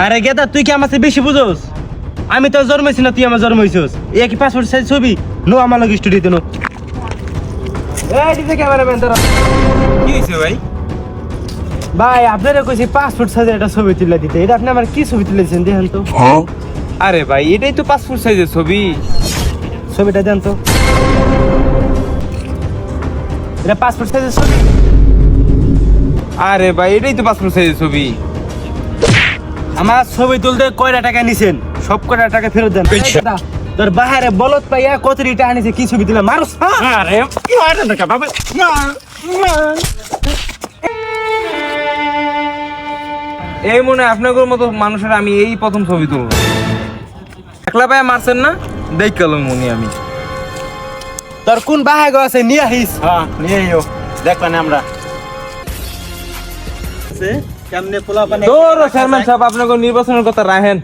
আরে গেদা তুই কি আমার চেয়ে বেশি বুঝোস? আমি তো জন্মাইছি না, তুই আমার জন্মাইছিস। এই কি পাসপোর্ট সাইজ ছবি? নো আমার লগে স্টুডিওতে নো। এই দিতে ক্যামেরাম্যান তোরা। কি হইছে ভাই? ভাই আপনারা কইছি পাসপোর্ট সাইজের একটা ছবি তুলে দিতে। এটা আপনি আমার কি ছবি তুলেছেন দেখেন তো। আরে ভাই এটাই তো পাসপোর্ট সাইজের ছবি। ছবিটা দেন তো। এটা পাসপোর্ট সাইজের ছবি? আরে ভাই এটাই তো পাসপোর্ট সাইজের ছবি। আমার ছবি তুলতে কয়টা টাকা নিছেন? সব কয়টা টাকা ফেরত দেন। তোর বাহারে বলত পাইয়া কত রিটা আনিছে, কি ছবি তুলে মারছ? আরে কি হয় না বাবা? এই মনে হয় আপনাদের মতো মানুষের আমি এই প্রথম ছবি তুলব। একলা ভাই মারছেন না? দেখ গেল মনি আমি। তোর কোন বাহাগ আছে নিয়ে আহিস? হ্যাঁ নিয়ে আইও, দেখবেন আমরা। কেমনে পোলা পানি তোর চেয়ারম্যান সাহেব আপনাকে নির্বাচনের কথা রাখেন।